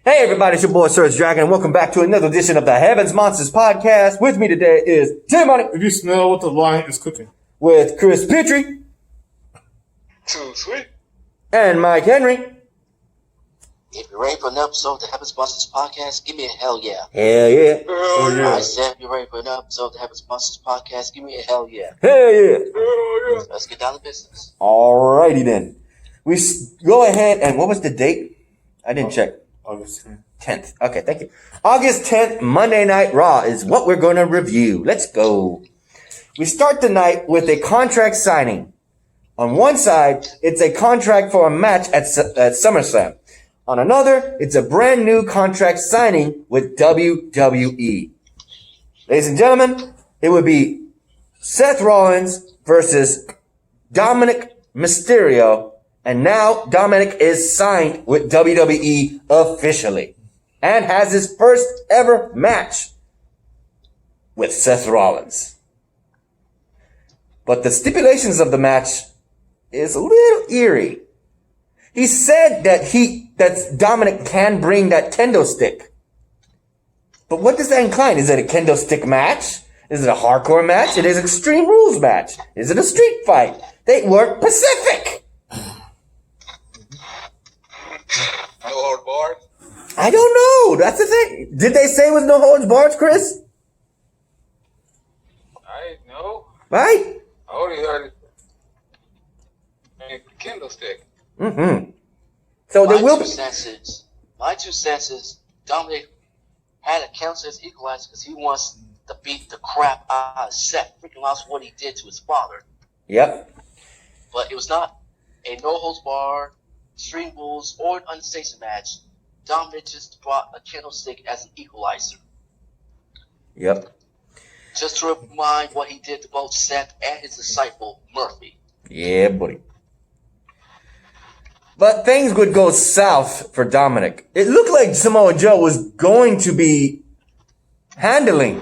Hey everybody, it's your boy SergDragon, and welcome back to another edition of the Heavens Monsters podcast. With me today is Tim Money. If you smell what the lion is cooking. With Chris Petrie. Too sweet. And Mike Henry. If you're ready for an episode of the Heavens Monsters podcast, give me a hell yeah. Hell yeah. Hell yeah. I said, if you're ready for an episode of the Heavens Monsters podcast, give me a hell yeah. Hell yeah. Hell yeah. Let's get down to business. Alrighty then. We go ahead and what was the date? I didn't check. August 10th. 10th. Okay, thank you. August 10th, Monday Night Raw is what we're going to review. Let's go. We start the night with a contract signing. On one side, it's a contract for a match at SummerSlam. On another, it's a brand new contract signing with WWE. Ladies and gentlemen, it would be Seth Rollins versus Dominic Mysterio. And now Dominic is signed with WWE officially and has his first ever match with Seth Rollins. But the stipulations of the match is a little eerie. He said that Dominic can bring that kendo stick. But what does that incline? Is it a kendo stick match? Is it a hardcore match? It is an Extreme Rules match. Is it a street fight? They work Pacific. No hard bars. I don't know. That's the thing. Did they say it was no holds barred, Chris? I know. Right? I only heard a Kindle stick. Mm-hmm. So there will be. My two senses, Dominic had a count as equalizer because he wants to beat the crap out of Seth. Freaking lost what he did to his father. Yep. But it was not a no-holds-barred, Extreme Rules, or an unsanctioned match. Dominic just brought a candlestick as an equalizer. Yep. Just to remind what he did to both Seth and his disciple, Murphy. Yeah, buddy. But things would go south for Dominic. It looked like Samoa Joe was going to be handling.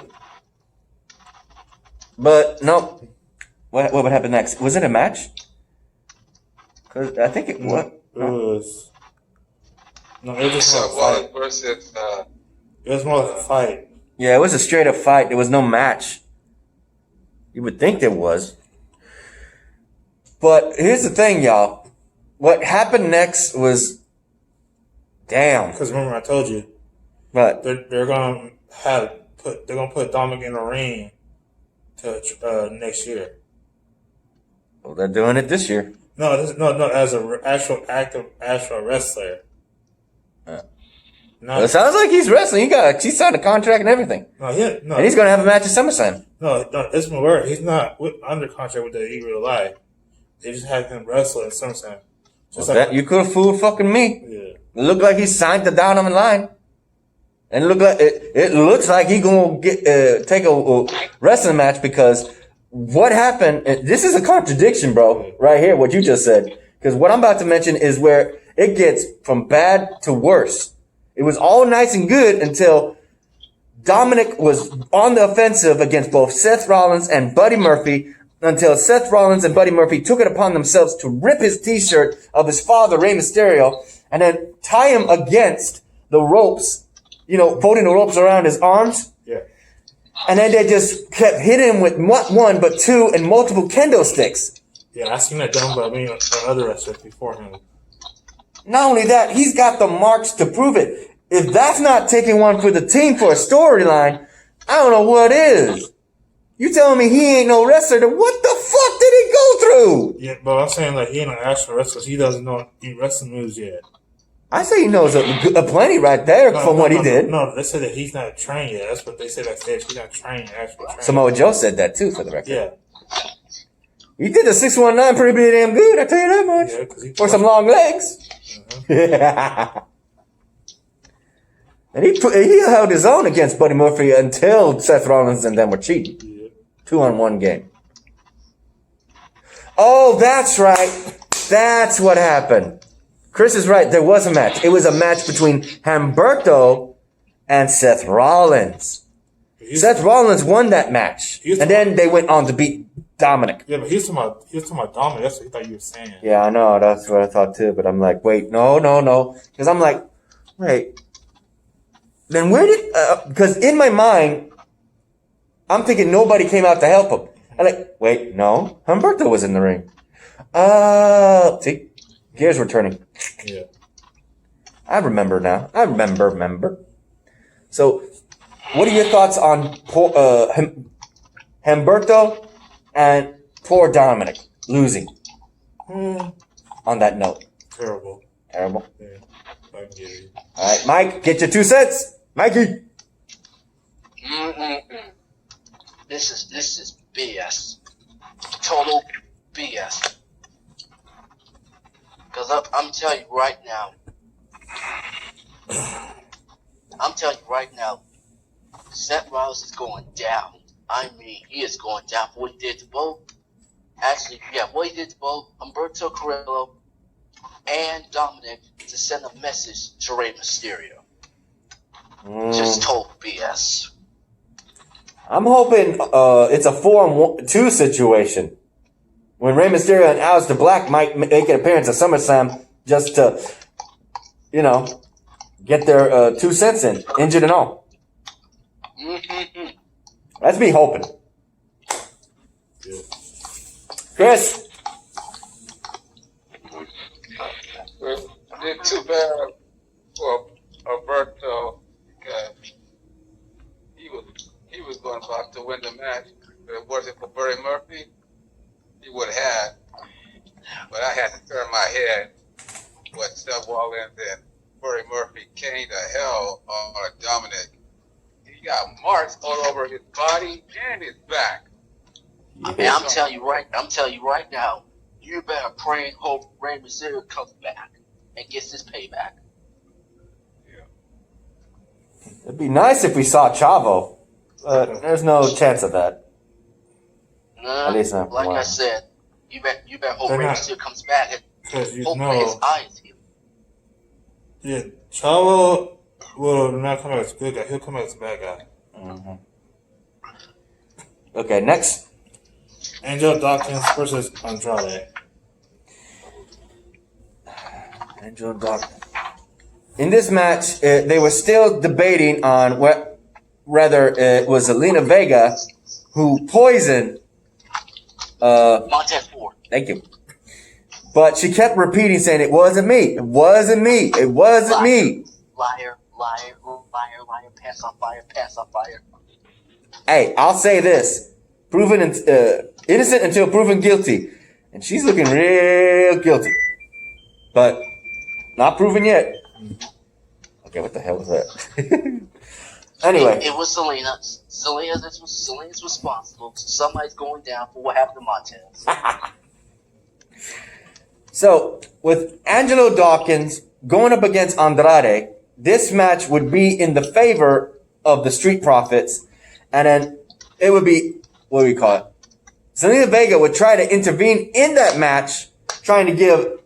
But no. What would happen next? Was it a match? Because I think it was. It was. No, it was just more So a fight. versus It was more like a fight. Yeah, it was a straight up fight. There was no match. You would think there was. But here's the thing, y'all. What happened next was, damn. Because remember I told you, But they're gonna put Dominic in the ring to next year. well, they're doing it this year. No, as an actual wrestler. Well, it sounds like he's wrestling. He signed a contract and everything. And he's gonna have a match at SummerSlam. No, it's my word. He's not under contract with the Eagle Lie. They just had him wrestle at SummerSlam. You could have fooled fucking me. Yeah. It looked like he signed the down on the line. And it looks like he gonna take a wrestling match because what happened, this is a contradiction, bro, right here, what you just said. Because what I'm about to mention is where it gets from bad to worse. It was all nice and good until Dominic was on the offensive against both Seth Rollins and Buddy Murphy, until Seth Rollins and Buddy Murphy took it upon themselves to rip his t-shirt of his father, Rey Mysterio, and then tie him against the ropes, folding the ropes around his arms. Yeah. And then they just kept hitting him with not one, but two and multiple kendo sticks. Yeah, I seen that done by me and other wrestlers before him. Not only that, he's got the marks to prove it. If that's not taking one for the team for a storyline, I don't know what is. You telling me he ain't no wrestler, then what the fuck did he go through? Yeah, but I'm saying like he ain't an actual wrestler. He doesn't know any wrestling moves yet. I say he knows a plenty right there from what he did. No, they said that he's not trained yet. That's what they said backstage. He's not trained, actually trained. Samoa Joe said that too, for the record. Yeah. He did the 619 pretty damn good, I tell you that much. Yeah, 'cause he for some long legs. Mm-hmm. And he held his own against Buddy Murphy until Seth Rollins and them were cheating. Yeah. 2-on-1 game. Oh, that's right. That's what happened. Chris is right. There was a match. It was a match between Humberto and Seth Rollins. Seth Rollins won that match. And then they went on to beat Dominic. Yeah, but he was talking about Dominic. That's what he thought you were saying. Yeah, I know. That's what I thought too. But I'm like, wait, no. Because I'm like, wait, then where did? Because in my mind, I'm thinking nobody came out to help him. I'm like, wait, no, Humberto was in the ring. See, gears were turning. Yeah. I remember now. I remember. So, what are your thoughts on Humberto and poor Dominic losing? On that note. Terrible. Terrible. Yeah. I can get it. All right, Mike, get your 2 cents. Mikey. This is BS. Total BS. Because I'm telling you right now. Seth Rollins is going down. I mean, he is going down for what he did to both. Actually, yeah, what he did to both Humberto Carrillo and Dominic to send a message to Rey Mysterio. Just total BS. I'm hoping it's a 4-on-2 situation. When Rey Mysterio and Aleister Black might make an appearance at SummerSlam just to, get their 2 cents in, injured and all. That's me hoping. Yeah. Chris. Did too bad for Alberto because he was going about to win the match. If it wasn't for Buddy Murphy, he would have had. But I had to turn my head when Seth Rollins and Buddy Murphy came to hell on Dominic. He got marks all over his body and his back. And I'm telling you right now, you better pray and hope Rey Mysterio comes back and gets his payback. It'd be nice if we saw Chavo, but there's no chance of that. Nah, At least not like one. I said, you better hope They're Rey not- Mysterio comes back and Because hopefully his eyes heal. Yeah, Chavo will not come out as a good guy. He'll come out as a bad guy. Okay, next. Angel Dawkins versus Andrade. Angel Dawkins. In this match, they were still debating on whether it was Zelina Vega who poisoned. Montez Ford. Thank you. But she kept repeating, saying, "It wasn't me. It wasn't me. It wasn't me." Liar, pants on fire. Hey, I'll say this: proven innocent until proven guilty, and she's looking real guilty, but not proven yet. Okay, what the hell was that? Anyway, It was Selena. Selena's responsible. Somebody's going down for what happened to Montez. so with Angelo Dawkins going up against Andrade, this match would be in the favor of the Street Profits, and then it would be, what do we call it? Zelina Vega would try to intervene in that match, trying to give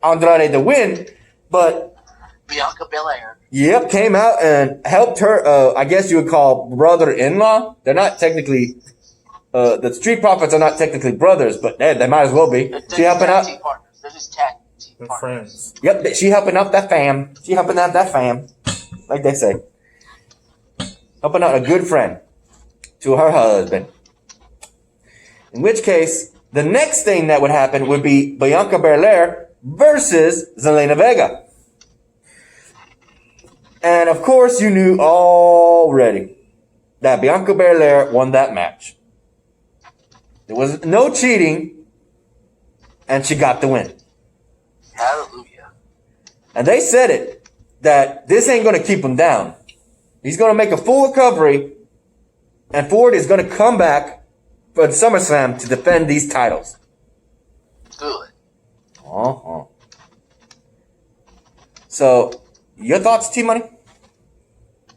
Andrade the win, but Bianca Belair. yep, came out and helped her, I guess you would call brother-in-law. They're not technically, the Street Profits are not technically brothers, but they might as well be. They're She helping tag out. team partners. They're just tag team They're partners. friends. Yep, she helping out that fam. She helping out that fam, like they say. Helping out a good friend to her husband. In which case, the next thing that would happen would be Bianca Belair versus Zelina Vega. And of course, you knew already that Bianca Belair won that match. There was no cheating, and she got the win. Hallelujah. And they said it, that this ain't going to keep him down. He's going to make a full recovery, and Ford is going to come back for SummerSlam to defend these titles. Good. Uh-huh. So, your thoughts, T-Money?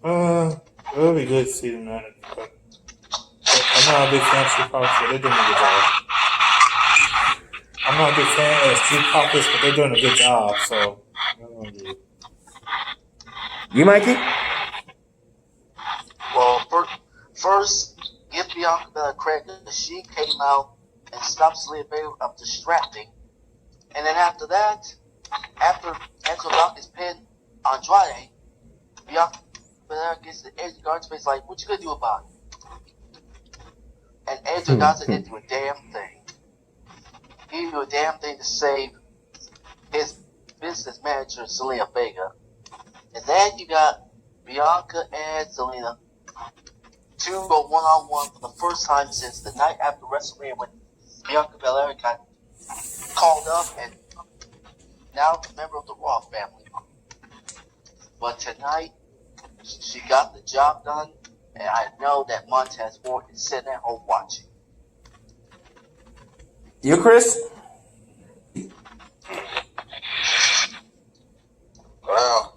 It would be good to see them at it, but I'm not a big fan of Street Profits, but they're doing a good job. I'm not a big fan of Street Profits, but they're doing a good job, so I'm gonna do it. You, Mikey? Well, first, give Bianca Belair credit that she came out and stopped Zelina Vega of distracting. And then after that, after Angelo Dawkins pinned Andrade, Belair gets the Edge Guard's face like, what you gonna do about it? And Edge Garza didn't do a damn thing. He didn't do a damn thing to save his business manager, Selena Vega. And then you got Bianca and Selena to go one-on-one for the first time since the night after WrestleMania when Bianca Belair got called up and now a member of the Raw family. But tonight, she got the job done, and I know that Montez Ford is sitting at home watching. You, Chris? Wow.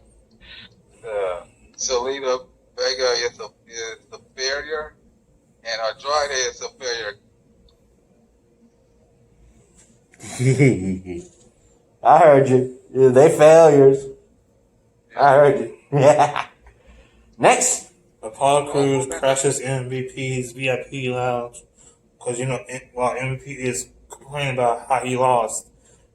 Selena Vega is the failure, and Andrade is the failure. I heard you. They failures. I heard you. Next. Apollo Crews crashes MVP's VIP lounge because while MVP is complaining about how he lost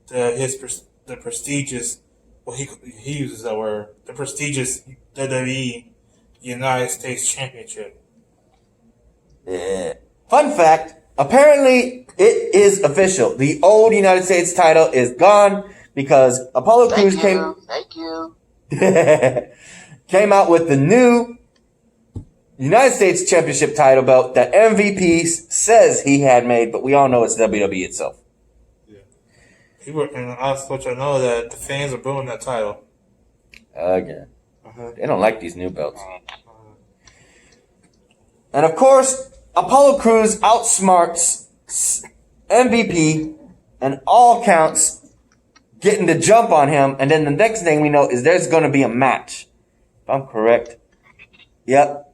the prestigious, well he uses that word, the prestigious WWE United States Championship. Yeah. Fun fact. Apparently, it is official. The old United States title is gone because Apollo Crews came out with the new United States Championship title belt that MVP says he had made, but we all know it's WWE itself. Yeah. And I also let you know that the fans are booing that title. Again. They don't like these new belts. And of course, Apollo Crews outsmarts MVP and all counts, getting the jump on him. And then the next thing we know is there's going to be a match. If I'm correct. Yep.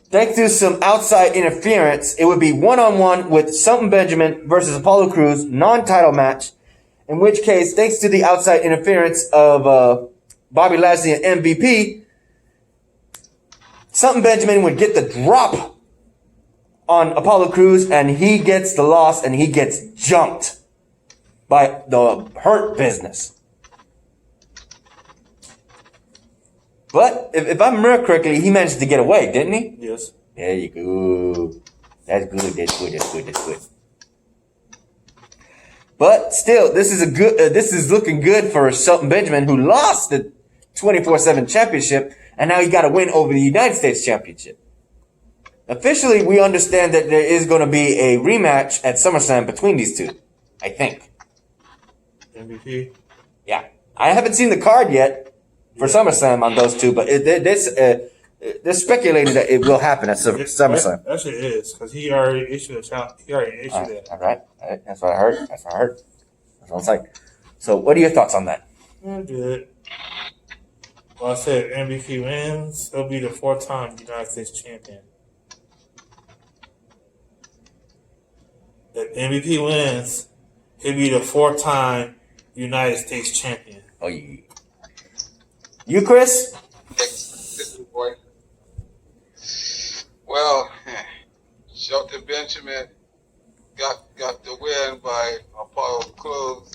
Thanks to some outside interference, it would be one-on-one with Shelton Benjamin versus Apollo Crews, non-title match. In which case, thanks to the outside interference of Bobby Lashley and MVP, Shelton Benjamin would get the drop on Apollo Crews, and he gets the loss, and he gets jumped by the Hurt Business. But if I remember correctly, he managed to get away, didn't he? Yes. There you go. That's good. That's good. But still, this is looking good for Shelton Benjamin, who lost the 24/7 championship, and now he got a win over the United States Championship. Officially, we understand that there is going to be a rematch at SummerSlam between these two. I think. MVP? Yeah. I haven't seen the card yet for SummerSlam on those two, but they're speculating that it will happen at SummerSlam. Actually, it is, because he already issued a challenge. He already issued it. All right. That's what I heard. That's what it's like. So, what are your thoughts on that? Good. Well, I said MVP wins. He'll be the 4-time United States champion. If MVP wins, he'll be the 4-time United States champion. Oh, yeah. You, Chris? Boy. Well, Shelton Benjamin got the win by Apollo Crews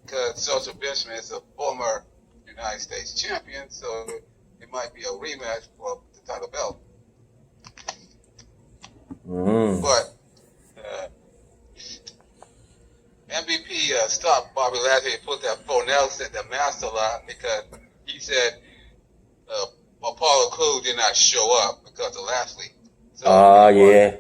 because Shelton Benjamin is a former United States champion, so it might be a rematch for the title belt. But MVP stopped Bobby Lashley and put that Bo Nelson in the master lock because he said Apollo Crews did not show up because of Lashley. So yeah.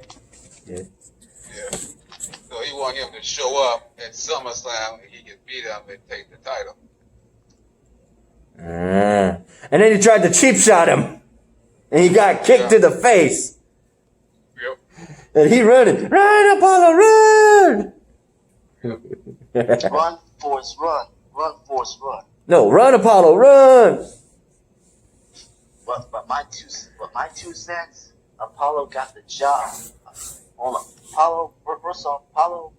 So he wanted him to show up at SummerSlam and he could beat him and take the title. And then he tried to cheap shot him. And he got kicked to the face. Yep. And he running. Run, Apollo, run! Run, Force, run. Run, Force, run. No, run, Apollo, run! But my two cents, Apollo got the job. Hold on. First off, Apollo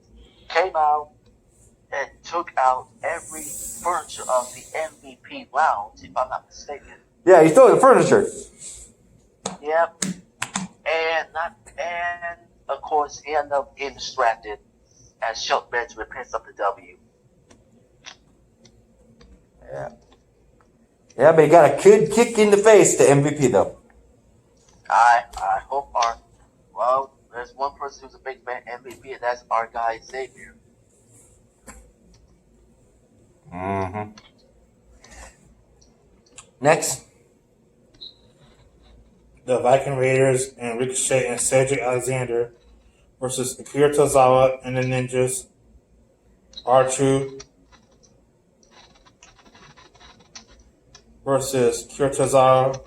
came out and took out every furniture of the MVP lounge, if I'm not mistaken. Yeah, he stole the furniture. Yep. And of course he ended up getting distracted as Shelton Benjamin picks up the W. Yeah. Yeah, but he got a good kick in the face to MVP though. I hope there's one person who's a big fan MVP, and that's our guy Xavier. Mm-hmm. Next. The Viking Raiders and Ricochet and Cedric Alexander versus Akira Tozawa and the Ninjas. R-Truth versus Akira Tozawa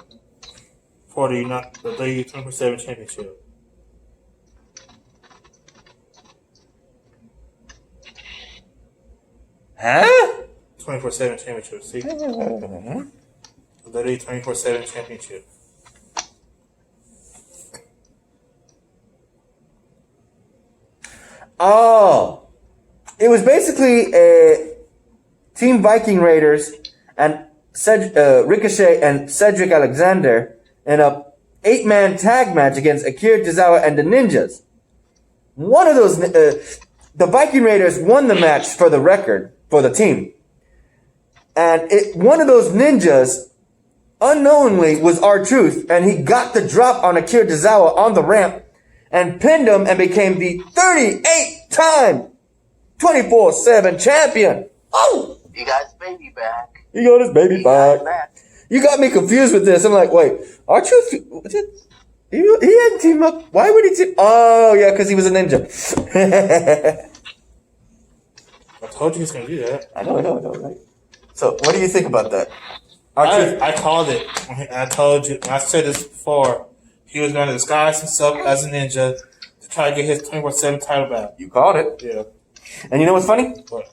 for the W 24/7 Championship. Huh? 24/7 Championship. See? The W 24/7 Championship. Oh. It was basically a Team Viking Raiders and Ricochet and Cedric Alexander in a 8-man tag match against Akira Tozawa and the Ninjas. One of those, the Viking Raiders won the match for the record for the team. And one of those ninjas, unknowingly, was R-Truth, and he got the drop on Akira Tozawa on the ramp and pinned him and became the 38-time 24/7 champion. Oh! He got his baby back. He got his baby back. You got me confused with this. I'm like, wait, R-Truth, he hadn't teamed up. Why would he team? Oh, yeah, because he was a ninja. I told you he was going to do that. I know, right? So, what do you think about that? I called it. I told you. I said this before. He was going to disguise himself as a ninja to try to get his 24/7 title back. You called it. Yeah. And you know what's funny? What?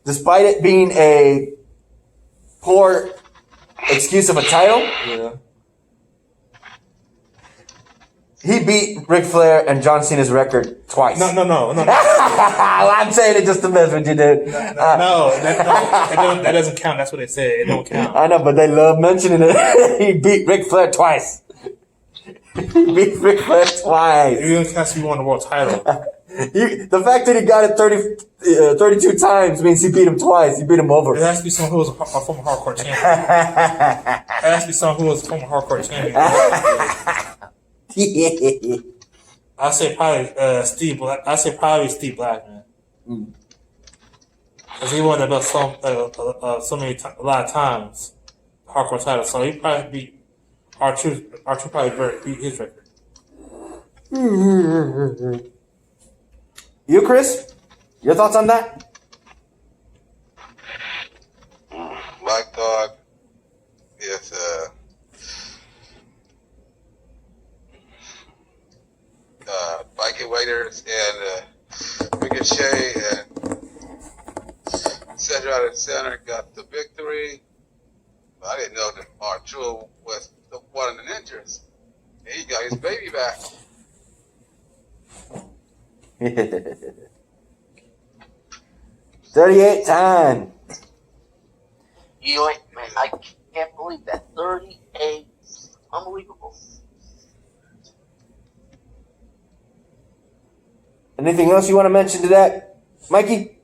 Despite it being a poor excuse of a title, Yeah. he beat Ric Flair and John Cena's record twice. No. I'm saying it just to mess with you, dude. That doesn't count. That's what they said. It don't count. I know, but they love mentioning it. He beat Ric Flair twice. He beat Ric Flair twice. It even counts if you won the world title. The fact that he got it 32 times means he beat him twice. He beat him over. It has to be someone who was a former hardcore champion. It has to be someone who was a former hardcore champion. I say probably Steve Black. I say probably Steve Black, man. Because he won the belt a lot of times, hardcore title. So he probably beat R-Truth. R-Truth probably beat his record. You, Chris? Your thoughts on that? My thought is Viking Raiders and Ricochet and Cedric Alexander got the victory. I didn't know that R-Truth was one of the ninjas. He got his baby back. 38 times. You know what, man? I can't believe that. 38. Unbelievable. Anything else you want to mention to that, Mikey?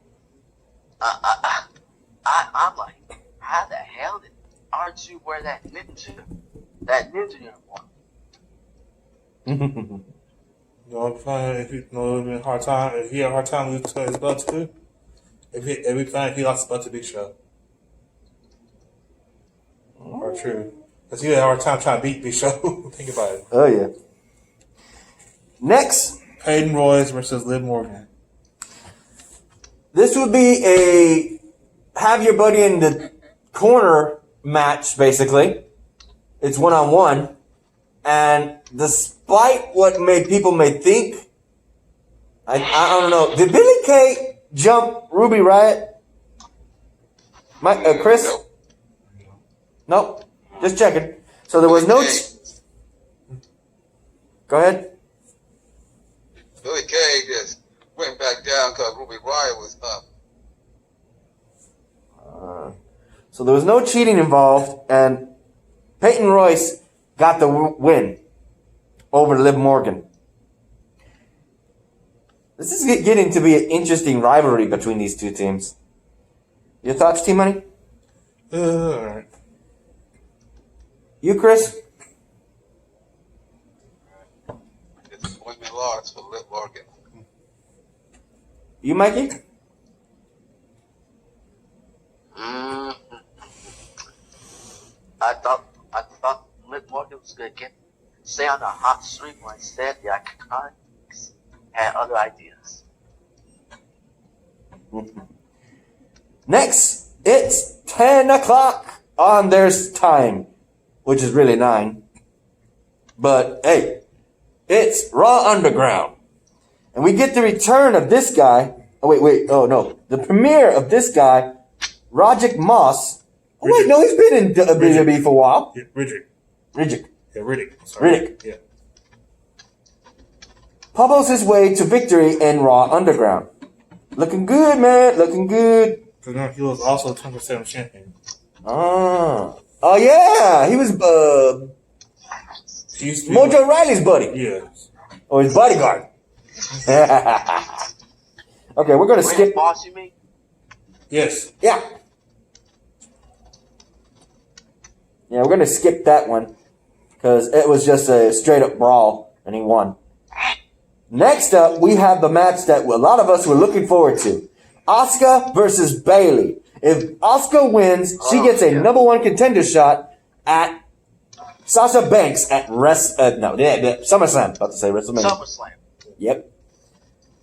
I'm like, how the hell did R2 wear that ninja uniform? If he had a hard time losing to his belt too. If he lost his belt to Big Show. Or true. Because he had a hard time trying to beat Big Show. Think about it. Oh, yeah. Next. Peyton Royce versus Liv Morgan. This would be a have your buddy in the corner match, basically. It's one-on-one. And despite what people may think, I don't know. Did Billy Kay jump Ruby Riott? Chris? Nope. Just checking. So there was no... Go ahead. Billy Kay just went back down because Ruby Riott was up. So there was no cheating involved, and Peyton Royce got the win over Liv Morgan. This is getting to be an interesting rivalry between these two teams. Your thoughts, Team Money? Alright. You, Chris? Disappointment loss for Liv Morgan. You, Mikey? I thought Liv Morgan was gonna stay on a hot streak, but instead the Iconics had other ideas. Next, it's 10 o'clock on their time, which is really 9. But hey, it's Raw Underground. And we get the return of this guy. Oh no. The premiere of this guy, Roderick Moss. Oh wait, no, he's been in WWE for a while. Yeah, Riddick. Yeah, Riddick. Sorry. Riddick. Yeah. Pumbles his way to victory in Raw Underground. Looking good, man. Looking good. Because now he was also 24/7 champion. Oh yeah. He was He used to be Mojo Riley's buddy. Yeah. Or his bodyguard. Okay, we're gonna skip. Boss, you mean? Yes. Yeah. Yeah, we're gonna skip that one because it was just a straight up brawl and he won. Next up, we have the match that a lot of us were looking forward to: Asuka versus Bayley. If Asuka wins, she gets a number 1 contender shot at Sasha Banks at SummerSlam. About to say WrestleMania. SummerSlam. Yep.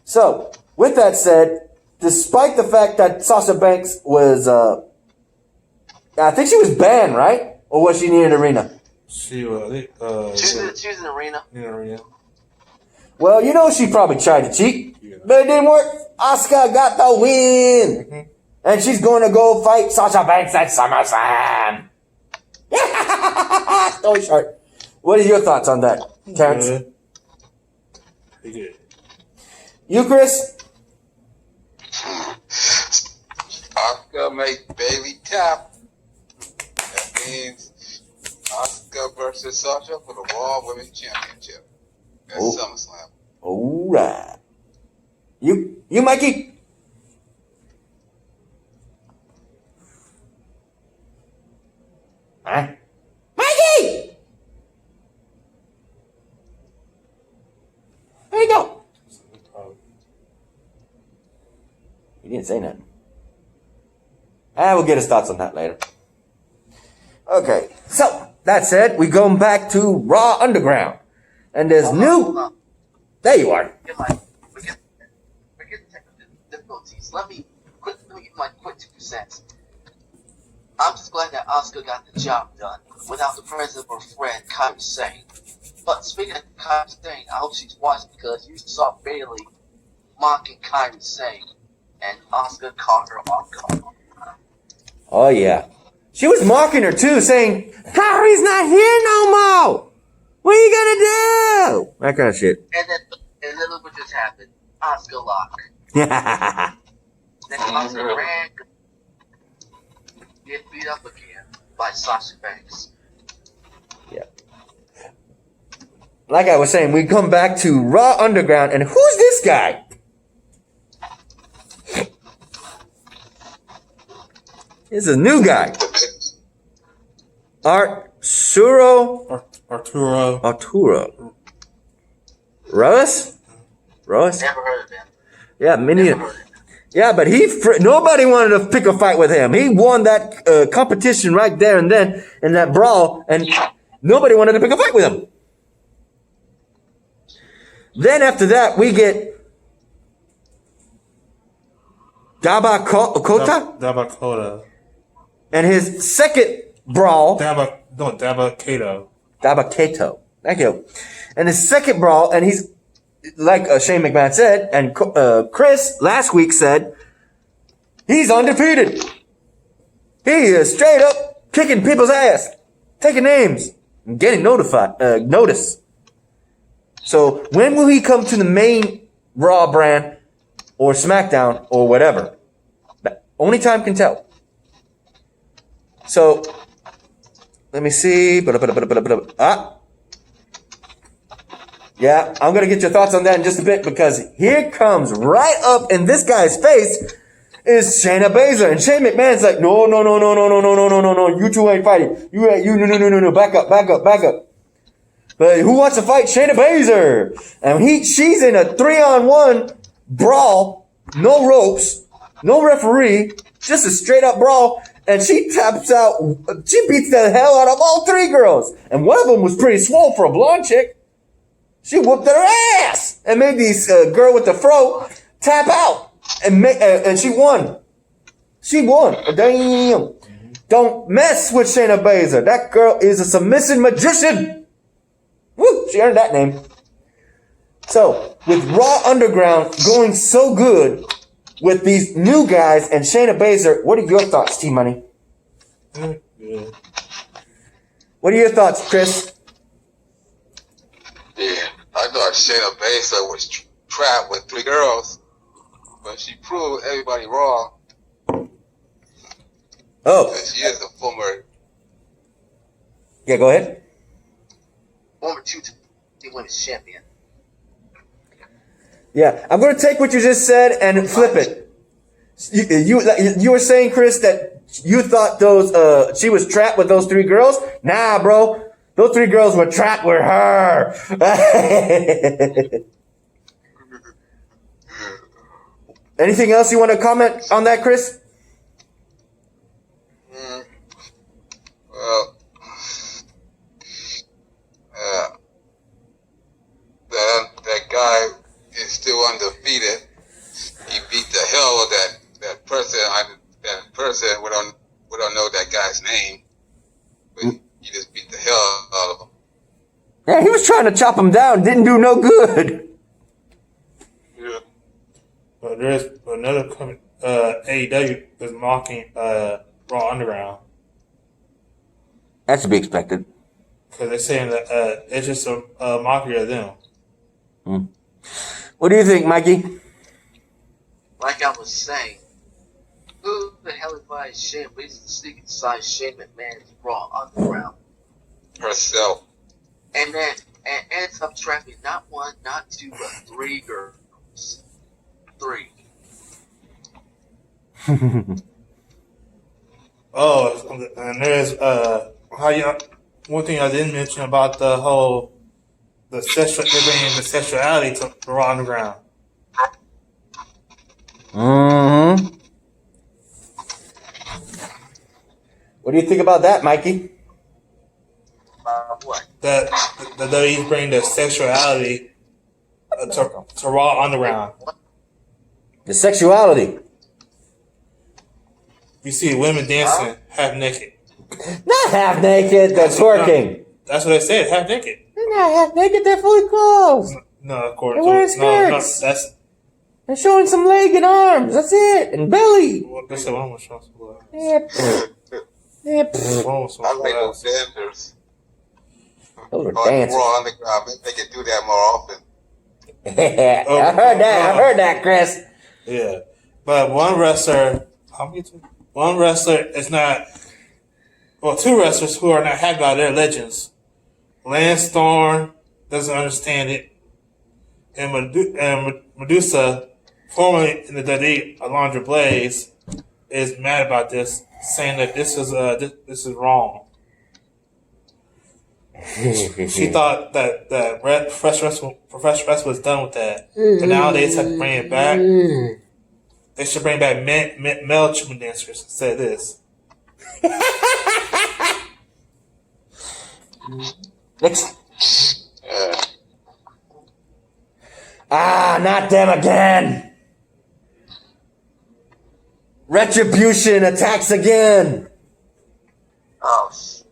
So, with that said, despite the fact that Sasha Banks was, I think she was banned, right? Or was she near an arena? She was. She's in the arena. Yeah. Well, you know she probably tried to cheat, but it didn't work. Asuka got the win. Mm-hmm. And she's going to go fight Sasha Banks at SummerSlam. Story short. What are your thoughts on that, Terrence? Good. Pretty good. You, Chris? Asuka made Bailey tap. That means Asuka versus Sasha for the Raw Women's Championship. That's SummerSlam. All right. You, Mikey? Huh? Mikey! There you go. He didn't say nothing. We'll get his thoughts on that later. Okay, so that said, we going back to Raw Underground. And there's Hold on. There you are. Forget technical difficulties. Let me give my quick 2 cents. I'm just glad that Asuka got the job done without the presence of her friend Kairi Sane. But speaking of Kairi Sane, I hope she's watching because you saw Bailey mocking Kairi Sane, and Asuka caught her off guard. Oh, yeah. She was mocking her, too, saying, Kyrie's not here no more. What are you gonna do? That kind of shit. And then look what just happened. Asuka lock. Yeah. Then Asuka ran, get beat up again by Sasha Banks. Like I was saying, we come back to Raw Underground, and who's this guy? This is a new guy. Arturo. Russ? Never heard of him. Yeah, many. Never heard of him. Yeah, but nobody wanted to pick a fight with him. He won that competition right there and then in that brawl, and nobody wanted to pick a fight with him. Then after that, we get Dabakota. And his second brawl. Dabakato. Dabakato. Thank you. And his second brawl, and he's, like Shane McMahon said, and Chris last week said, he's undefeated. He is straight up kicking people's ass, taking names, and getting notice. So when will he come to the main Raw brand or SmackDown or whatever? Only time can tell. So let me see. Yeah, I'm going to get your thoughts on that in just a bit because here comes right up in this guy's face is Shayna Baszler. And Shane McMahon's like, no. You two ain't fighting. No. Back up. But who wants to fight Shayna Baszler? And she's in a 3-on-1 brawl. No ropes. No referee. Just a straight up brawl. And she beats the hell out of all 3 girls. And one of them was pretty swole for a blonde chick. She whooped their ass and made this girl with the fro tap out. And she won. Damn. Don't mess with Shayna Baszler. That girl is a submissive magician. Woo, she earned that name. So, with Raw Underground going so good with these new guys and Shayna Baszler, what are your thoughts, T-Money? Good. What are your thoughts, Chris? Yeah, I thought Shayna Baszler was trapped with 3 girls, but she proved everybody wrong. Oh. She is a former. Yeah, go ahead. Former 2-time women's champion. Yeah, I'm going to take what you just said and flip it. You were saying, Chris, that you thought she was trapped with those 3 girls? Nah, bro. Those 3 girls were trapped with her. Anything else you want to comment on that, Chris? Well, that guy is still undefeated. He beat the hell of that person. That person, we don't know that guy's name, but he just beat the hell out of him. Yeah, he was trying to chop him down. Didn't do no good. Yeah. But there's another company, AEW is mocking Raw Underground. That's to be expected. Because they're saying that it's just a mockery of them. What do you think, Mikey? Like I was saying, who the hell advised Shane Baszler to sneak inside Shane McMahon's Raw Underground? Herself. And then ends up trapping not 1, not 2, but 3 girls. 3. Oh, and there's one thing I didn't mention about the bringing the sexuality to Raw Underground. Mm-hmm. What do you think about that, Mikey? What? That he's bringing the sexuality to Raw Underground. The sexuality. You see women dancing half naked. Not half naked, they're twerking. That's what they said, half naked. They're not half naked, they're fully clothed. No, according They're wearing to no, skirts. that's They're showing some leg and arms, that's it, and belly. they said one was showing some blood. Yeah. Yeah. One was I showing like some those blood. dancers. Those are On dancers. Raw Underground, they can do that more often. I heard that, Chris. Yeah, but one wrestler is not. Well, 2 wrestlers who are not happy about their legends. Lance Storm doesn't understand it, and Medusa, formerly in the WWE, Alundra Blaze, is mad about this, saying that this is wrong. She thought that professional wrestling was done with that, but now they just have to bring it back. They should bring back male chicken dancers instead of this. Next. Not them again. Retribution attacks again. Oh, shit.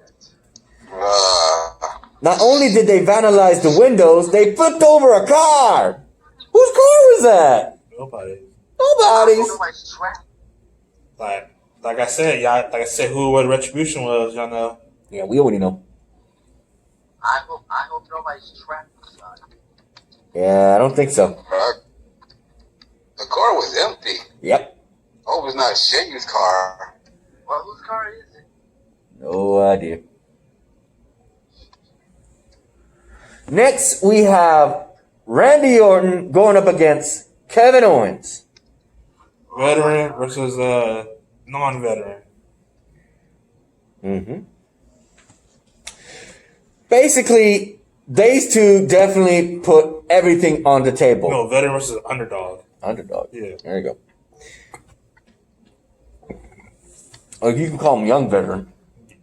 Not only did they vandalize the windows, they flipped over a car. Whose car was that? Nobody. Nobody's. Nobody's trapped. Like I said, what Retribution was, y'all know. Yeah, we already know. I hope nobody's trapped inside. Yeah, I don't think so. The car was empty. Yep. Oh, it was not Shane's car. Well, whose car is it? No idea. Next, we have Randy Orton going up against Kevin Owens. Veteran versus non-veteran. Mm-hmm. Basically, these two definitely put everything on the table. No, veteran versus underdog. Underdog. Yeah. There you go. Or you can call him young veteran.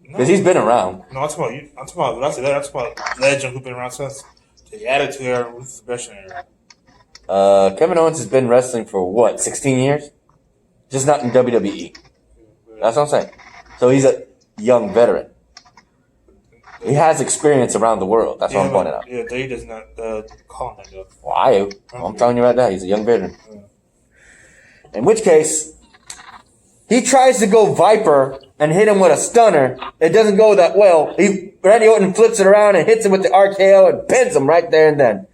Because he's been around. No, I'm talking about you. I'm talking about. When I say that, I'm talking about legend who's been around since the Attitude Era, Ruthless Aggression Era. Kevin Owens has been wrestling for what, 16 years? Just not in WWE. That's what I'm saying. So he's a young veteran. He has experience around the world. That's what I'm pointing out. Yeah, they does not call him that though. Why? I'm telling you right now, he's a young veteran. In which case, he tries to go Viper and hit him with a stunner. It doesn't go that well. Randy Orton flips it around and hits him with the RKO and pins him right there and then.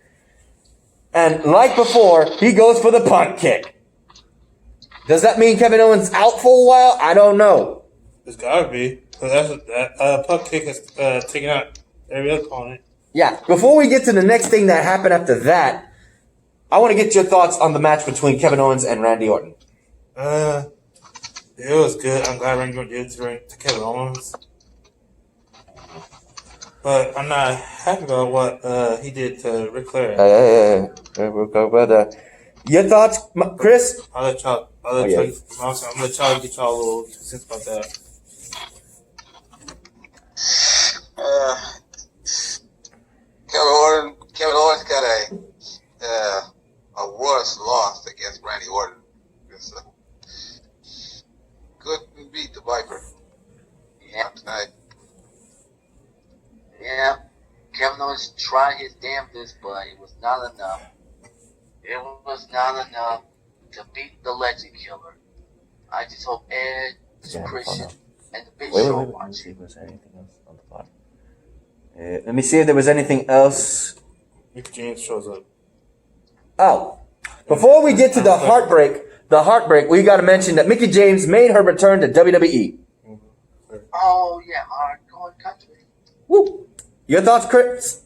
And like before, he goes for the punt kick. Does that mean Kevin Owens out for a while? I don't know. It's gotta be. Because that puck kick has taken out every other opponent. Yeah. Before we get to the next thing that happened after that, I want to get your thoughts on the match between Kevin Owens and Randy Orton. It was good. I'm glad Randy Orton did it to Kevin Owens. But I'm not happy about what he did to Ric Flair. We'll go about that. Your thoughts, Chris? I'm gonna let y'all get y'all a little sense about that. Kevin Owens got a worse loss against Randy Orton. Couldn't beat the Viper. Yeah. Tonight. Yeah. Kevin Owens tried his damnedest, but it was not enough. It was not enough to beat the Legend Killer. I just hope Ed, Christian, and the Big Show Wait. watch Let me see if there's anything else on the plot. Let me see if there was anything else. Mickey James shows up. Oh, before we get to the heartbreak, we got to mention that Mickey James made her return to WWE. Oh, yeah, hardcore country. Woo! Your thoughts, Chris?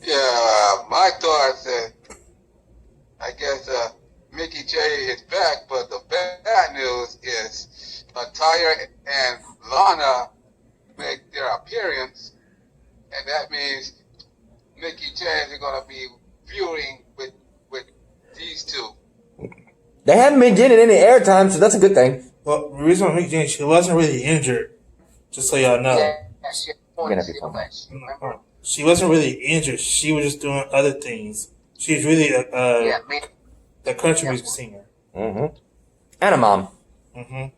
Yeah, my thoughts. I guess Mickey J is back, but the bad news is Natalya and Lana make their appearance, and that means Mickey James is going to be feuding with these two. They haven't been getting any airtime, so that's a good thing. Well, the reason why Mickey James, she wasn't really injured, just so y'all know. Yeah, she Gonna be had fun. a match. Remember? She wasn't really injured. She was just doing other things. She's really a country music singer. Mm-hmm. And a mom. Mm-hmm.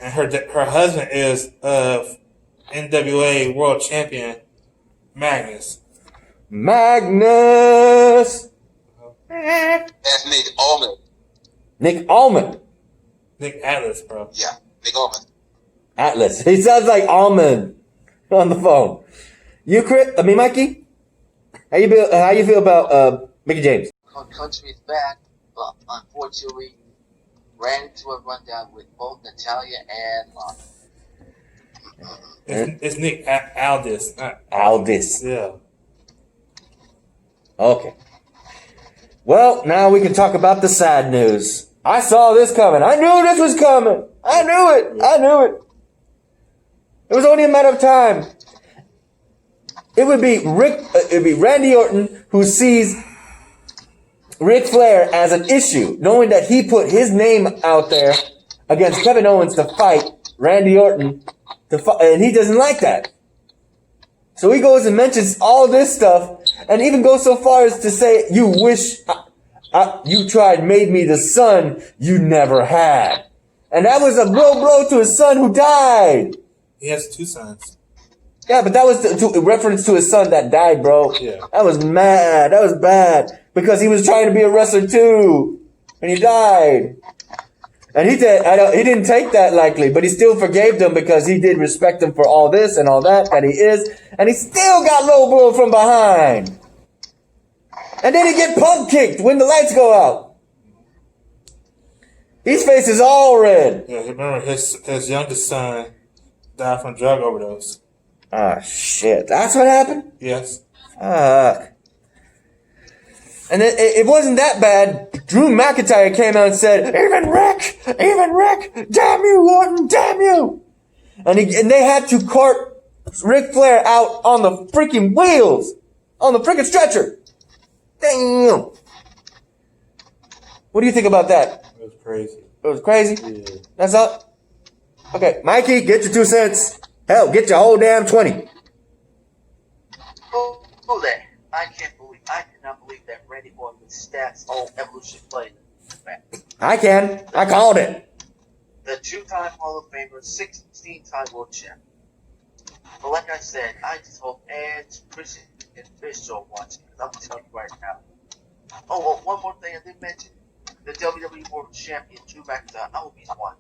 And her husband is NWA World Champion Magnus. Magnus! That's Nick Allman. Nick Almond. Nick Atlas, bro. Yeah, Nick Allman. Atlas. He sounds like almond on the phone. You, Mikey? How you feel about Mickey James? Country is back, but unfortunately ran into a rundown with both Natalya and Lana. It's Nick Aldis. Not Aldis. Yeah. Okay. Well, now we can talk about the sad news. I saw this coming. I knew this was coming. I knew it. It was only a matter of time. It would be Randy Orton who sees Ric Flair as an issue, knowing that he put his name out there against Kevin Owens to fight Randy Orton, and he doesn't like that. So he goes and mentions all this stuff, and even goes so far as to say, "You wish you tried made me the son you never had," and that was a blow to his son who died. He has two sons. Yeah, but that was to reference to his son that died, bro. Yeah. That was mad. That was bad. Because he was trying to be a wrestler too. And he died. And he didn't take that lightly, but he still forgave them because he did respect him for all this and all that he is. And he still got low blow from behind. And then he get pump kicked when the lights go out. His face is all red. Yeah, remember his youngest son died from drug overdose. Ah, shit. That's what happened? Yes. Fuck. And it wasn't that bad. Drew McIntyre came out and said, even Rick, damn you, Orton, damn you. And they had to cart Ric Flair out on the freaking wheels, on the freaking stretcher. Damn. What do you think about that? It was crazy. It was crazy? Yeah. That's all? Okay, Mikey, get your 2 cents. Hell, get your whole damn 20. Who that? I cannot believe that Randy Orton with stats on Evolution played. I can. I called it. The 2-time Hall of Famer, 16-time world champion. But like I said, I just hope Edge, Christian, and Fish don't watch it. Because I'm telling you right now. Oh, well, one more thing I didn't mention. The WWE World Champion, Drew McIntyre, I hope he's won.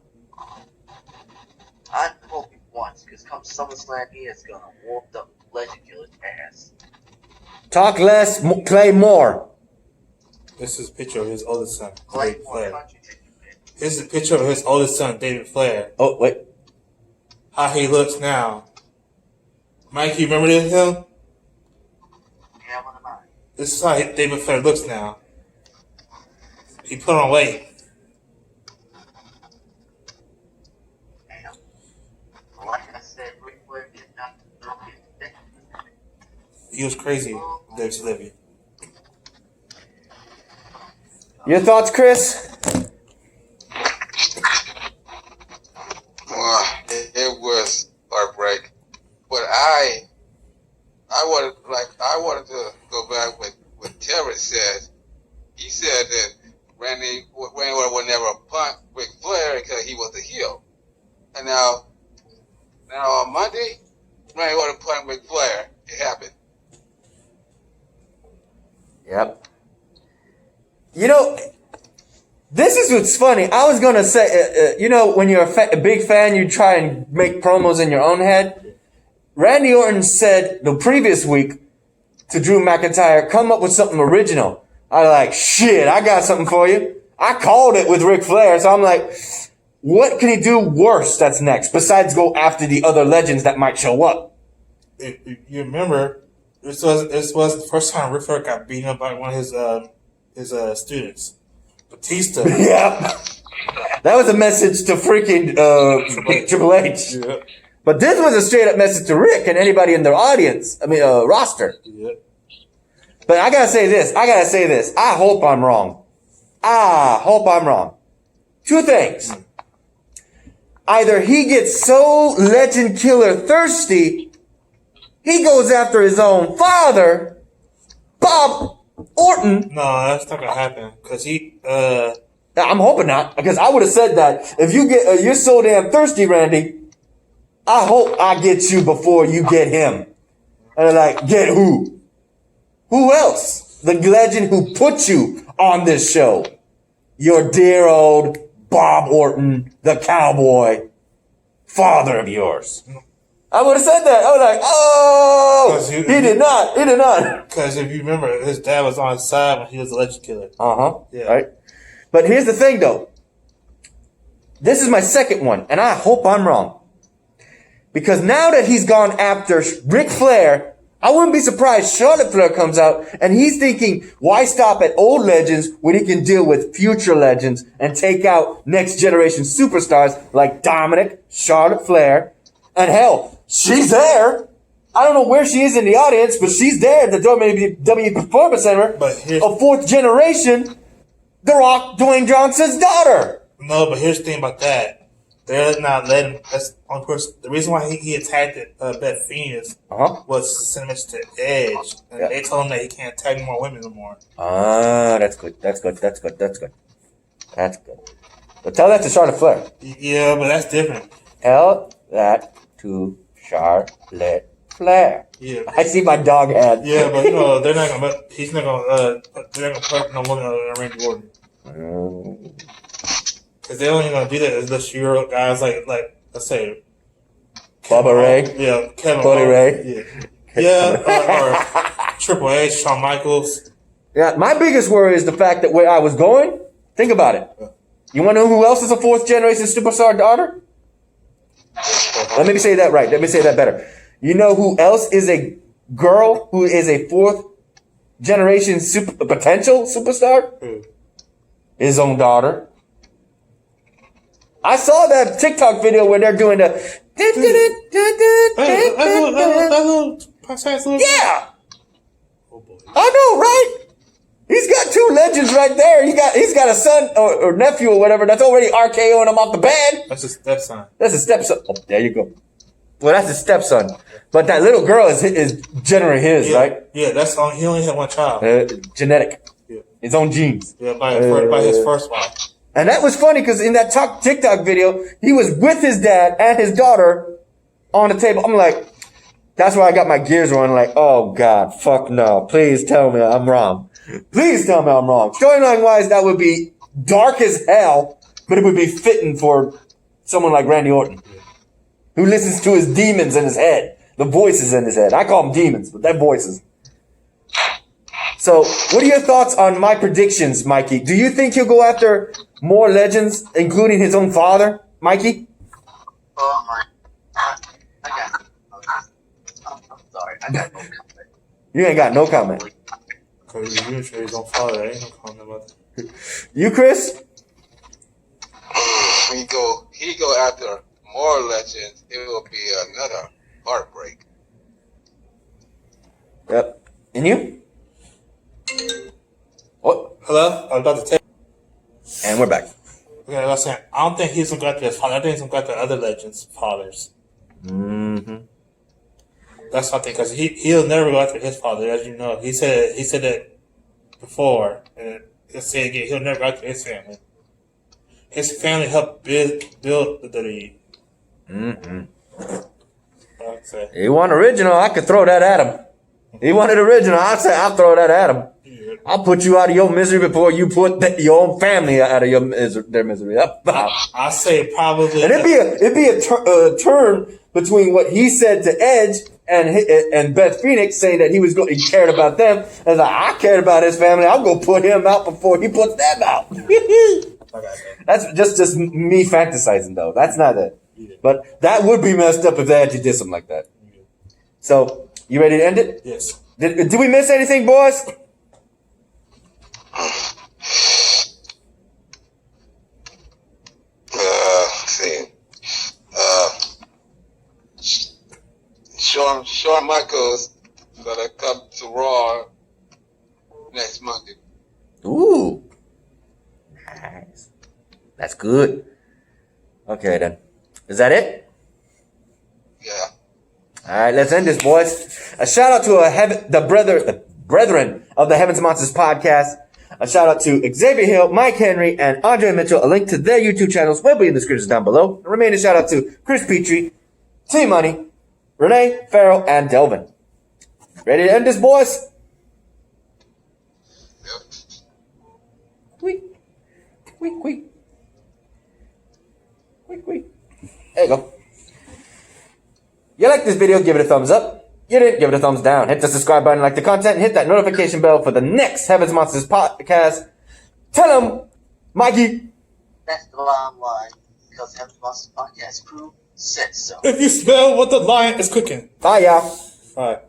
I hope he won, because come SummerSlam, he is going to whoop the Legend Killer's ass. Talk less, play more. This is a picture of his oldest son, Clay David Flair. country ticket. This is a picture of his oldest son, David Flair. Oh, wait. How he looks now. Mike, you remember this, Hill? Yeah, what am I? This is how David Flair looks now. He put on weight. Damn. Like I said, Ric Flair did not throw it. He was crazy, WCW. Your thoughts, Chris? Well, it was heartbreak. But I wanted to go back what Terry said. He said that Randy Orton would never punt Ric Flair because he was the heel. And now on Monday, Randy Orton punt Ric Flair. It happened. Yep. You know, this is what's funny. I was going to say, when you're a big fan, you try and make promos in your own head. Randy Orton said the previous week to Drew McIntyre, come up with something original. I like, shit, I got something for you. I called it with Ric Flair. So I'm like, what can he do worse that's next besides go after the other legends that might show up? If you remember, this was the first time Ric Flair got beaten up by one of his students, Batista. Yeah. That was a message to freaking Triple H. Yeah. But this was a straight up message to Rick and anybody in their audience. Roster. Yeah. But I gotta say this. I hope I'm wrong. Two things. Either he gets so legend killer thirsty, he goes after his own father, Bob Orton. No, that's not gonna happen. Cause I'm hoping not, because I would have said that. If you get, you're so damn thirsty, Randy, I hope I get you before you get him. And they're like, get who? Who else? The legend who put you on this show. Your dear old Bob Orton, the cowboy, father of yours. I would have said that. I was like, oh, he did not. Because if you remember, his dad was on his side when he was a legend killer. Yeah. Right. But here's the thing, though. This is my second one, and I hope I'm wrong. Because now that he's gone after Ric Flair, I wouldn't be surprised Charlotte Flair comes out and he's thinking, why stop at old legends when he can deal with future legends and take out next generation superstars like Dominic, Charlotte Flair, and hell, she's there. I don't know where she is in the audience, but she's there at the WWE Performance Center. But here's a fourth generation, The Rock, Dwayne Johnson's daughter. No, but here's the thing about that. They're not letting. That's on purpose. The reason why he attacked Beth Phoenix was sent a message to Edge, and they told him that he can't attack more women no more. Ah, that's good. But tell that to Charlotte Flair. Yeah, but that's different. Tell that to Charlotte Flair. Yeah, I see my dog head. Yeah, but they're not gonna. He's not gonna. They're not gonna put no woman on Randy Orton. Because they're only gonna do that unless you're guys like let's say Bubba Ray. Yeah, Kevin Buddy Ray. Yeah, or Triple H, Shawn Michaels. Yeah, my biggest worry is the fact that where I was going. Think about it. You want to know who else is a fourth generation superstar daughter? Let me say that right. Let me say that better. You know who else is a girl who is a fourth generation potential superstar? Who? His own daughter. I saw that TikTok video where they're doing the. Yeah. Oh boy. I know, right? He's got two legends right there. He's got a son or nephew or whatever that's already RKOing him off the bed. That's his stepson. That's a stepson. Oh, there you go. Well, that's his stepson. But that little girl is generally his, right? Yeah, that's on. He only had one child. Genetic. Yeah. His own genes. Yeah, by his first wife. And that was funny because in that TikTok video, he was with his dad and his daughter on the table. I'm like, that's why I got my gears running. Like, oh God, fuck no. Please tell me I'm wrong. Please tell me I'm wrong. Storyline wise, that would be dark as hell, but it would be fitting for someone like Randy Orton, who listens to his demons in his head, the voices in his head. I call them demons, but they're voices. So, what are your thoughts on my predictions, Mikey? Do you think he'll go after more legends, including his own father, Mikey? Oh my! I got. I'm sorry. I got no comment. You ain't got no comment. Because you sure his own father. I ain't no comment about that. You, Chris? He go after more legends. It will be another heartbreak. Yep. And you? What? Hello? I was about to tell you. And we're back. Okay, I was saying, I don't think he's going to go after his father. I think he's going to go after other legends' fathers. Mm-hmm. That's something, because he'll never go after his father, as you know. He said that before, and he'll say it again, he'll never go after his family. His family helped build the league. Mm-hmm. I'd say. He want original, I could throw that at him. He wanted original, I'll throw that at him. Yeah. I'll put you out of your misery before you put your own family out of their misery. I say probably. And it'd be a turn between what he said to Edge and Beth Phoenix, saying that he cared about them. And like, I cared about his family. I'll go put him out before he puts them out. That's just me fantasizing, though. That's not it. Yeah. But that would be messed up if they actually did something like that. Yeah. So, you ready to end it? Yes. Did we miss anything, boys? See. Shawn Michaels gonna come to Raw next Monday. Ooh. Nice. That's good. Okay, then. Is that it? Yeah. All right, let's end this, boys. A shout out to the brethren of the Heavens Monsters podcast. A shout out to Xavier Hill, Mike Henry, and Andre Mitchell. A link to their YouTube channels will be in the description down below. A remaining shout out to Chris Petrie, T Money, Renee, Farrell, and Delvin. Ready to end this, boys? Yep. Quick. There you go. You like this video, give it a thumbs up. You didn't, give it a thumbs down. Hit the subscribe button, like the content, and hit that notification bell for the next Heavens Monsters podcast. Tell them, Mikey. That's the bottom line. Because Heaven's Monsters podcast crew said so. If you smell what the lion is cooking. Bye, y'all. All right.